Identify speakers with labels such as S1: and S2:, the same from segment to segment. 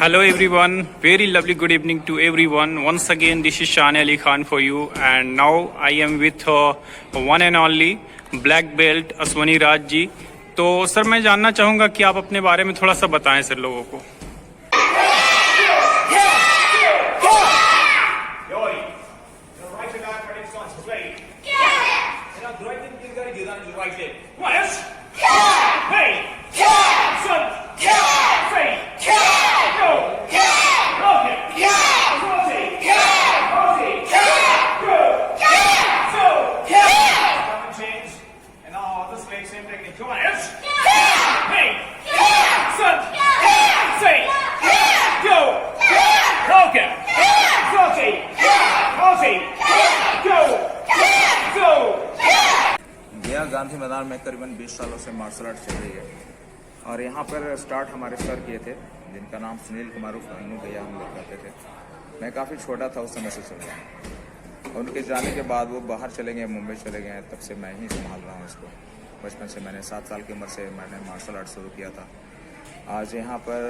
S1: Hello everyone, very lovely good evening to everyone. Once again this is Shane Ali Khan for you and now I am with one and only black belt Ashwani Raj ji. तो sir मैं जानना चाहूँगा कि आप अपने बारे में थोड़ा सा बताएं सर लोगों को।
S2: गया गांधी मैदान में करीबन 20 सालों से मार्शल आर्ट चल रही है और यहाँ पर स्टार्ट हमारे सर किए थे जिनका नाम सुनील कुमार गया हम लोग कहते थे। मैं काफ़ी छोटा था उस समय से चल रहा हूँ। उनके जाने के बाद वो बाहर चले गए, मुंबई चले गए, तब से मैं ही संभाल रहा हूँ इसको। बचपन से मैंने 7 साल की उम्र से मैंने मार्शल आर्ट शुरू किया था। आज यहाँ पर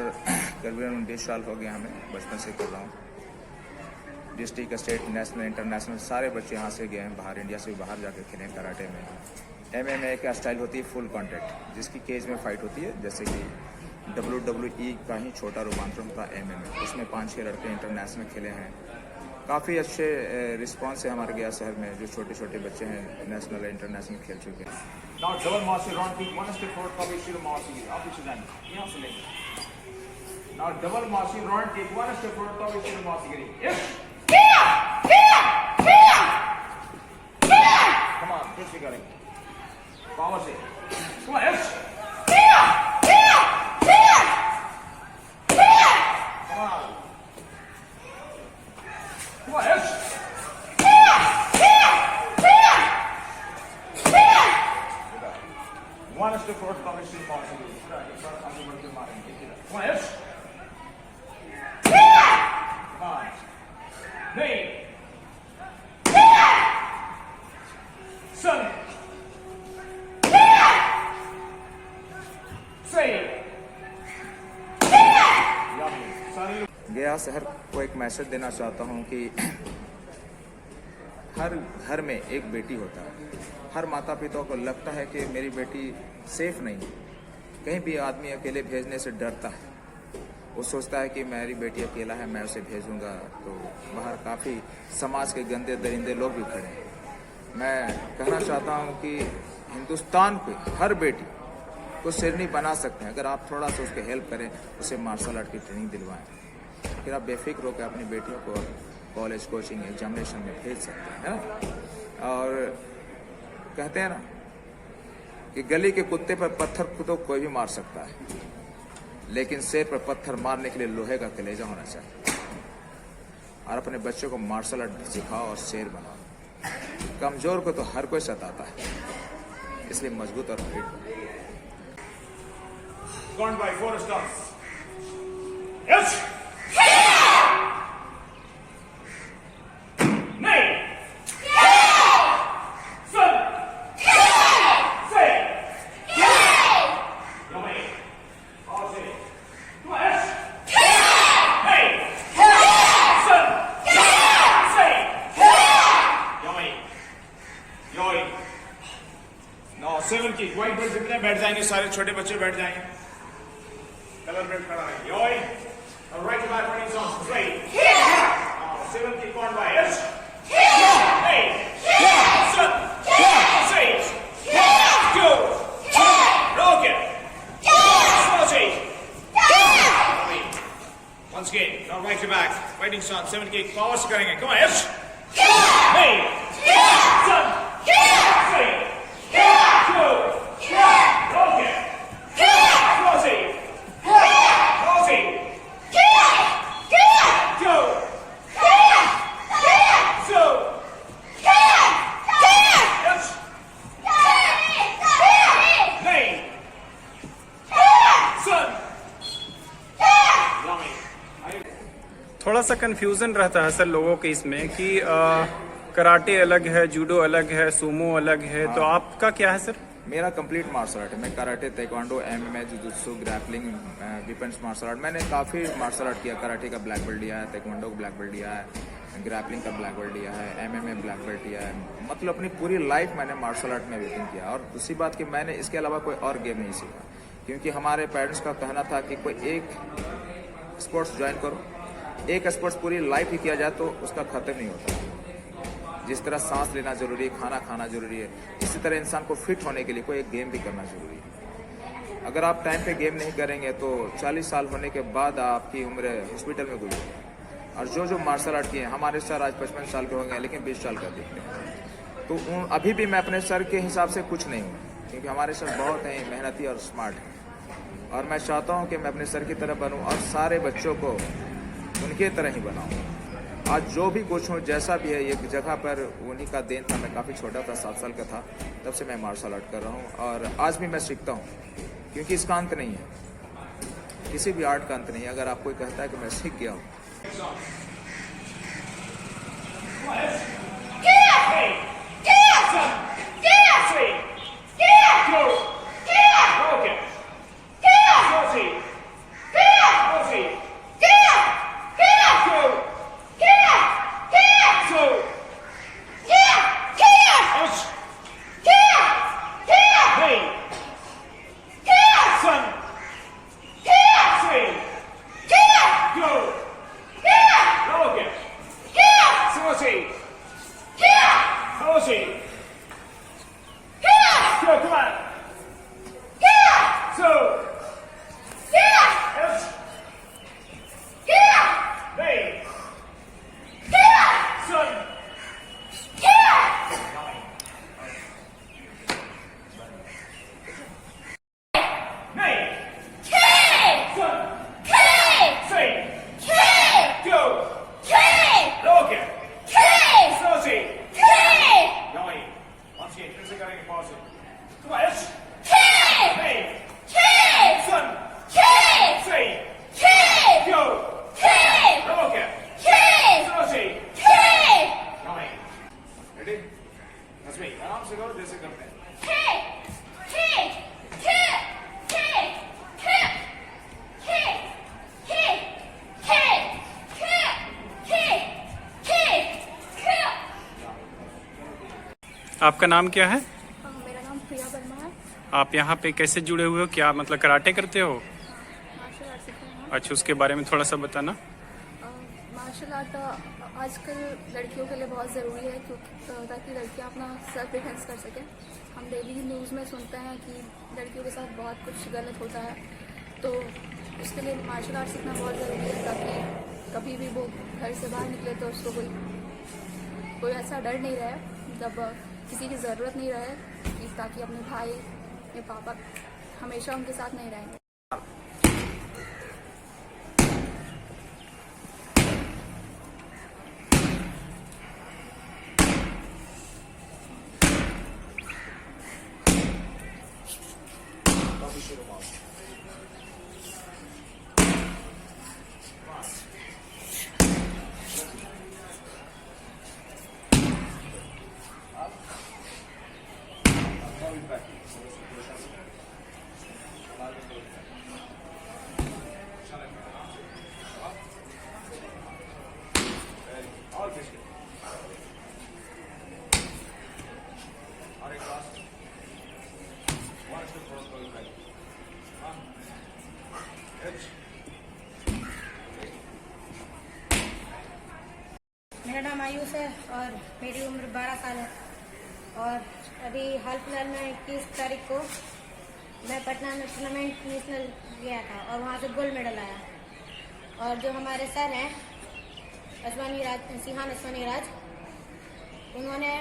S2: करीबन 20 साल हो गए हमें, बचपन से कर रहा हूँ। डिस्ट्रिक्ट, स्टेट, नेशनल, इंटरनेशनल सारे बच्चे यहाँ से गए हैं, बाहर इंडिया से बाहर जाके खेले हैं कराटे में। MMA का स्टाइल होती है फुल कॉन्टैक्ट, जिसकी केज में फाइट होती है, जैसे कि WWE का ही छोटा रूपांतरण था MMA। उसमें 5-6 लड़के इंटरनेशनल खेले हैं। काफ़ी अच्छे रिस्पॉन्स है हमारे गया शहर में, जो छोटे छोटे बच्चे हैं नेशनल इंटरनेशनल खेल चुके हैं। पावर से one step forward, cover still possible. Come on, yes. Come on. Knee. Son. गया शहर को एक मैसेज देना चाहता हूँ कि हर घर में एक बेटी होता है। हर माता पिता को लगता है कि मेरी बेटी सेफ नहीं है, कहीं भी आदमी अकेले भेजने से डरता है। वो सोचता है कि मेरी बेटी अकेला है, मैं उसे भेजूंगा तो बाहर काफ़ी समाज के गंदे दरिंदे लोग भी खड़े हैं। मैं कहना चाहता हूँ कि हिंदुस्तान की हर बेटी को शेरनी बना सकते हैं अगर आप थोड़ा सा उसके हेल्प करें, उसे मार्शल आर्ट की ट्रेनिंग दिलवाएं। फिर आप बेफिक्र होकर अपनी बेटियों को कॉलेज, कोचिंग, एग्जामिनेशन में भेज सकते हैं ना। और कहते हैं ना कि गली के कुत्ते पर पत्थर तो कोई भी मार सकता है, लेकिन शेर पर पत्थर मारने के लिए लोहे का कलेजा होना चाहिए। और अपने बच्चों को मार्शल आर्ट सिखाओ और शेर बनाओ। कमजोर को तो हर कोई सताता है, इसलिए मजबूत और फिट बनो। Gone by 4 stars. Yes. Nay. Son. Say. Yummy. All say. Come on, yes. Hey. Son. Say. Yummy. Yoy. Now 7 की white belt जितने बैठ जाएंगे, सारे छोटे बच्चे बैठ जाएंगे। कलर बेल्ट खड़ा है। योय। और right back running song straight. 7 की corn by yes. Hey. Son. Say. Go. Rock it. Slow say. Once again. Now right to back. Fighting song 7 की पावर से करेंगे। Come on, yes. Hey. Son. Say. Go. Rock it. Slow say.
S1: थोड़ा सा confusion रहता है sir लोगों के इसमें कि कराटे अलग है, जूडो अलग है, सुमो अलग है। तो आपका क्या है सर?
S2: मेरा कंप्लीट मार्शल आर्ट है। मैं karate, taekwondo, MMA, jujutsu, grappling, defence martial art, मैंने काफ़ी मार्शल आर्ट किया। कराटे का ब्लैक बेल्ट लिया है, ताइक्वांडो का ब्लैक बेल्ट लिया है, ग्रैपलिंग का ब्लैक बेल्ट लिया है, एमएमए ब्लैक बेल्ट लिया है। मतलब अपनी पूरी लाइफ मैंने मार्शल आर्ट में व्यतीत किया। और दूसरी बात कि मैंने इसके अलावा कोई और गेम नहीं सीखा, क्योंकि हमारे पेरेंट्स का कहना था कि कोई एक स्पोर्ट्स ज्वाइन करो, एक स्पोर्ट्स पूरी लाइफ ही किया जाए तो उसका खत्म नहीं होता। जिस तरह सांस लेना जरूरी है, खाना खाना जरूरी है, इसी तरह इंसान को फिट होने के लिए कोई एक गेम भी करना जरूरी है। अगर आप टाइम पे गेम नहीं करेंगे तो 40 साल होने के बाद आपकी उम्र हॉस्पिटल में गुजरेगी। और जो मार्शल आर्ट किए हैं, हमारे सर आज 55 साल के हो गए, लेकिन 20 साल का दिखते हैं। तो अभी भी मैं अपने सर के हिसाब से कुछ नहीं हूँ, क्योंकि हमारे सर बहुत हैं मेहनती और स्मार्ट हैं। और मैं चाहता हूँ कि मैं अपने सर की तरह बनूँ और सारे बच्चों को उनके तरह ही बनाऊँ। आज जो भी कुछ हूँ, जैसा भी है, एक जगह पर उन्हीं का देन था। मैं काफ़ी छोटा था, 7 साल का था, तब से मैं मार्शल आर्ट कर रहा हूँ और आज भी मैं सीखता हूँ, क्योंकि इसका अंत नहीं है। किसी भी आर्ट का अंत नहीं है। अगर आप कोई कहता है कि मैं सीख गया हूँ,
S1: आपका नाम क्या है?
S3: मेरा नाम प्रिया वर्मा है।
S1: आप यहाँ पे कैसे जुड़े हुए हो? क्या मतलब कराटे करते हो?
S3: मार्शल आर्ट सीख रही हूँ।
S1: अच्छा, उसके बारे में थोड़ा सा बताना।
S3: मार्शल आर्ट आजकल लड़कियों के लिए बहुत ज़रूरी है, क्योंकि ताकि लड़कियाँ अपना सेल्फ डिफेंस कर सकें। हम डेली न्यूज़ में सुनते हैं कि लड़कियों के साथ बहुत कुछ गलत होता है, तो उसके लिए मार्शल आर्ट सीखना बहुत ज़रूरी है, ताकि कभी भी वो घर से बाहर निकले तो उसको कोई ऐसा डर नहीं रहे, मतलब किसी की ज़रूरत नहीं रहे, ताकि अपने भाई या पापा हमेशा उनके साथ नहीं रहेंगे।
S4: मेरा नाम आयुष है और मेरी उम्र 12 साल है। और अभी हाल फिलहाल में 21 तारीख को मैं पटना में टूर्नामेंट नेशनल गया था और वहाँ से गोल्ड मेडल आया। और जो हमारे सर हैं सिहान अश्वनी राज, उन्होंने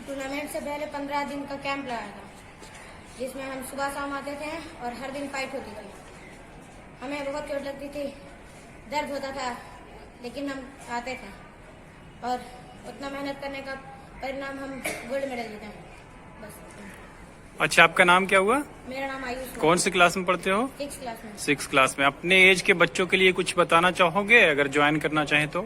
S4: टूर्नामेंट से पहले 15 दिन का कैंप लगाया था, जिसमें हम सुबह शाम आते थे और हर दिन फाइट होती थी। हमें बहुत चोट लगती थी, दर्द होता था, लेकिन हम आते थे और उतना मेहनत करने का परिणाम हम गोल्ड मेडल जीते हैं। बस।
S1: अच्छा, आपका नाम क्या हुआ?
S4: मेरा नाम आयुष है।
S1: कौन सी क्लास में पढ़ते हो?
S4: 6 क्लास में।
S1: 6 क्लास में। अपने एज के बच्चों के लिए कुछ बताना चाहोगे अगर ज्वाइन करना चाहें तो?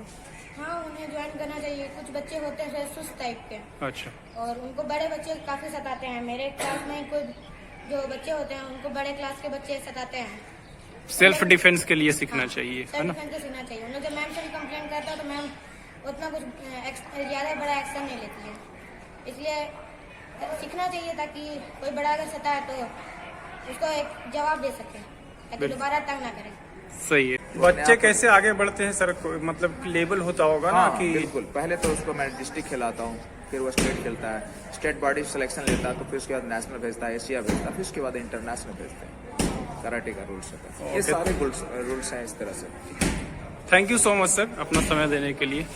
S4: हाँ, उन्हें ज्वाइन करना चाहिए। कुछ कुछ बच्चे होते हैं सुस्त टाइप के,
S1: अच्छा,
S4: और उनको बड़े बच्चे काफी सताते हैं। मेरे क्लास में कुछ जो बच्चे होते हैं उनको बड़े क्लास के बच्चे सताते हैं।
S1: सेल्फ डिफेंस के लिए सीखना चाहिए, है
S4: सेल्फ
S1: ना?
S4: डिफेंस सीखना चाहिए उन्हें। जब मैम से कंप्लेंट करता है तो मैम उतना कुछ ज़्यादा बड़ा एक्शन नहीं लेती है, इसलिए सीखना चाहिए ताकि कोई बड़ा अगर सताए तो उसको एक जवाब दे सके, ताकि दोबारा तंग ना करे।
S1: सही है। बच्चे कैसे आगे बढ़ते हैं सर? मतलब लेवल होता होगा ना
S2: हाँ,
S1: कि
S2: बिल्कुल। पहले तो उसको मैं डिस्ट्रिक्ट खिलाता हूँ, फिर वो स्टेट खेलता है, स्टेट बॉडी सिलेक्शन लेता है, तो फिर उसके बाद नेशनल भेजता है, एशिया भेजता है, फिर उसके बाद इंटरनेशनल भेजते हैं। कराटे का रूल्स होता है, ये सारे रूल्स हैं इस तरह से।
S1: Thank you so much sir अपना समय देने के लिए।